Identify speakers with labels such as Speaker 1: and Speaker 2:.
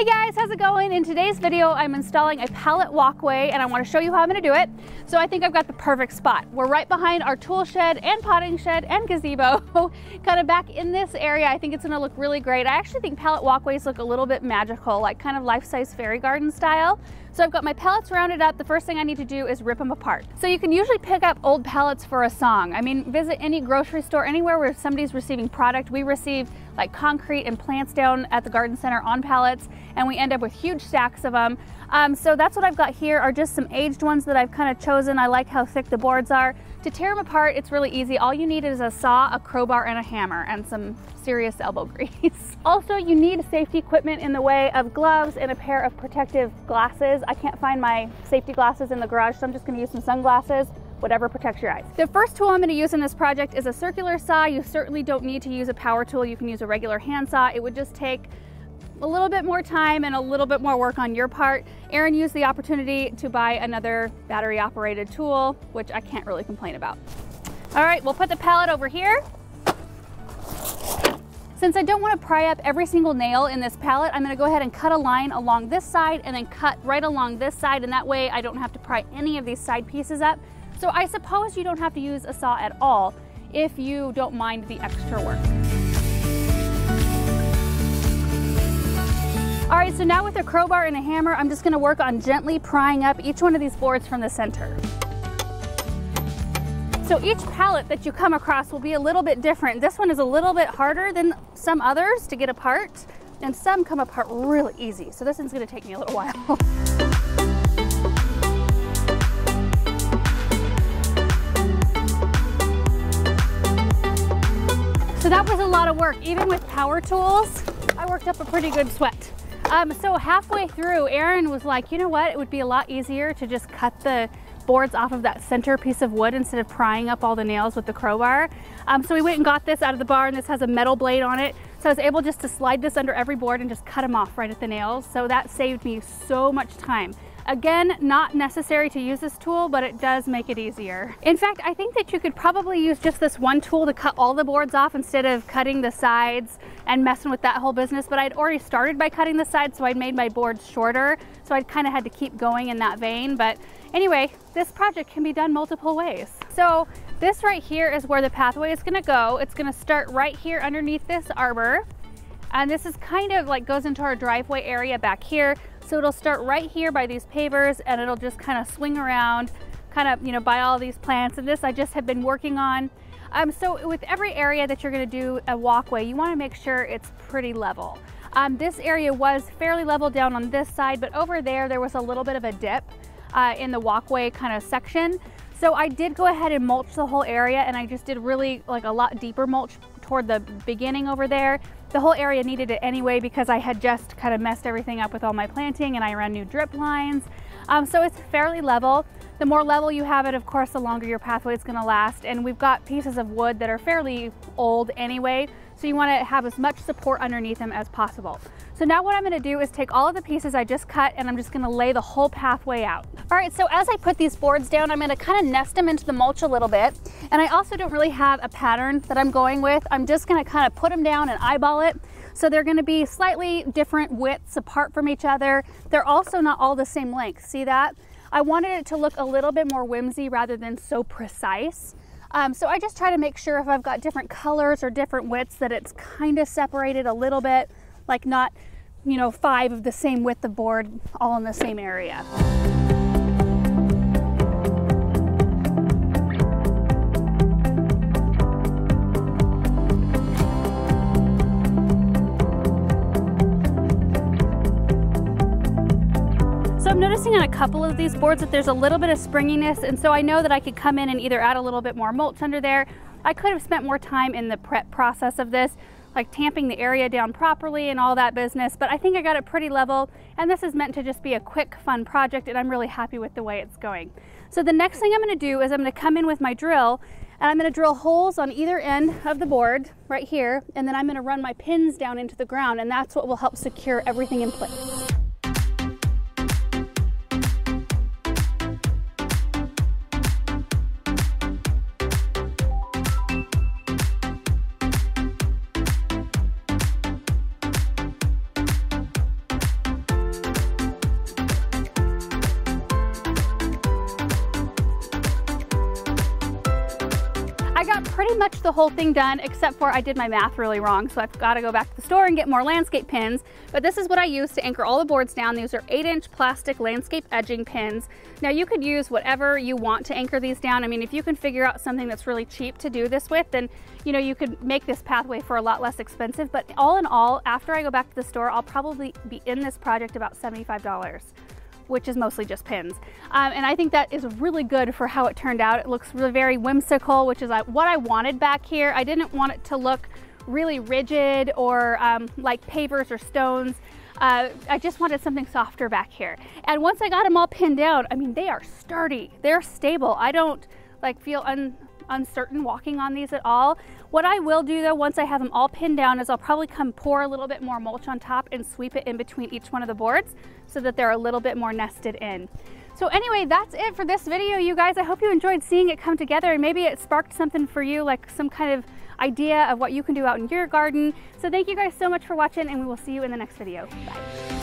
Speaker 1: Hey guys, how's it going? In today's video, I'm installing a pallet walkway and I want to show you how I'm going to do it. So I think I've got the perfect spot. We're right behind our tool shed and potting shed and gazebo, kind of back in this area. I think it's going to look really great. I actually think pallet walkways look a little bit magical, like kind of life-size fairy garden style. So I've got my pallets rounded up. The first thing I need to do is rip them apart. So you can usually pick up old pallets for a song. I mean, visit any grocery store, anywhere where somebody's receiving product. We receive like concrete and plants down at the garden center on pallets, and we end up with huge stacks of them. So that's what I've got here, are just some aged ones that I've kind of chosen. I like how thick the boards are. To tear them apart, it's really easy. All you need is a saw, a crowbar, and a hammer, and some serious elbow grease. Also, you need safety equipment in the way of gloves and a pair of protective glasses. I can't find my safety glasses in the garage, so I'm just gonna use some sunglasses. Whatever protects your eyes. The first tool I'm going to use in this project is a circular saw. You certainly don't need to use a power tool. You can use a regular hand saw. It would just take a little bit more time and a little bit more work on your part. Aaron used the opportunity to buy another battery operated tool, which I can't really complain about. All right, we'll put the pallet over here. Since I don't want to pry up every single nail in this pallet, I'm going to go ahead and cut a line along this side and then cut right along this side, and that way I don't have to pry any of these side pieces up. So I suppose you don't have to use a saw at all if you don't mind the extra work. All right, so now with a crowbar and a hammer, I'm just gonna work on gently prying up each one of these boards from the center. So each pallet that you come across will be a little bit different. This one is a little bit harder than some others to get apart, and some come apart really easy. So this one's gonna take me a little while. So that was a lot of work. Even with power tools, I worked up a pretty good sweat. So halfway through, Aaron was like, you know what? It would be a lot easier to just cut the boards off of that center piece of wood instead of prying up all the nails with the crowbar. So we went and got this out of the barn. This has a metal blade on it. So I was able just to slide this under every board and just cut them off right at the nails. So that saved me so much time. Again, not necessary to use this tool, but it does make it easier. In fact, I think that you could probably use just this one tool to cut all the boards off instead of cutting the sides and messing with that whole business. But I'd already started by cutting the sides, so I'd made my boards shorter. So I'd kind of had to keep going in that vein. But anyway, this project can be done multiple ways. So this right here is where the pathway is gonna go. It's gonna start right here underneath this arbor. And this is kind of like goes into our driveway area back here. So it'll start right here by these pavers, and it'll just kind of swing around, kind of, you know, by all these plants. And this I just have been working on. So with every area that you're gonna do a walkway, you wanna make sure it's pretty level. This area was fairly level down on this side, but over there was a little bit of a dip in the walkway kind of section. So I did go ahead and mulch the whole area, and I just did really like a lot deeper mulch toward the beginning over there. The whole area needed it anyway because I had just kind of messed everything up with all my planting, and I ran new drip lines. So it's fairly level. The more level you have it, of course, the longer your pathway is gonna last. And we've got pieces of wood that are fairly old anyway, so you wanna have as much support underneath them as possible. So now what I'm gonna do is take all of the pieces I just cut, and I'm just gonna lay the whole pathway out. All right, so as I put these boards down, I'm gonna kind of nest them into the mulch a little bit. And I also don't really have a pattern that I'm going with. I'm just gonna kind of put them down and eyeball it. So they're gonna be slightly different widths apart from each other. They're also not all the same length, see that? I wanted it to look a little bit more whimsy rather than so precise. So I just try to make sure if I've got different colors or different widths that it's kind of separated a little bit, like not, you know, 5 of the same width of board all in the same area. I'm noticing on a couple of these boards that there's a little bit of springiness, and so I know that I could come in and either add a little bit more mulch under there. I could have spent more time in the prep process of this, like tamping the area down properly and all that business, but I think I got it pretty level, and this is meant to just be a quick, fun project, and I'm really happy with the way it's going. So the next thing I'm gonna do is I'm gonna come in with my drill, and I'm gonna drill holes on either end of the board right here, and then I'm gonna run my pins down into the ground, and that's what will help secure everything in place. pretty much the whole thing done, except for I did my math really wrong, so I've got to go back to the store and get more landscape pins. But this is what I use to anchor all the boards down. These are 8-inch plastic landscape edging pins. Now you could use whatever you want to anchor these down. I mean, if you can figure out something that's really cheap to do this with, then you know, you could make this pathway for a lot less expensive. But all in all, after I go back to the store, I'll probably be in this project about $75. Which is mostly just pins. And I think that is really good for how it turned out. It looks really very whimsical, which is what I wanted back here. I didn't want it to look really rigid or like pavers or stones. I just wanted something softer back here. And once I got them all pinned down, I mean, they are sturdy, they're stable. I don't like feel uncertain walking on these at all. What I will do though, once I have them all pinned down, is I'll probably come pour a little bit more mulch on top and sweep it in between each one of the boards so that they're a little bit more nested in. So anyway, that's it for this video, you guys. I hope you enjoyed seeing it come together, and maybe it sparked something for you, like some kind of idea of what you can do out in your garden. So thank you guys so much for watching, and we will see you in the next video. Bye.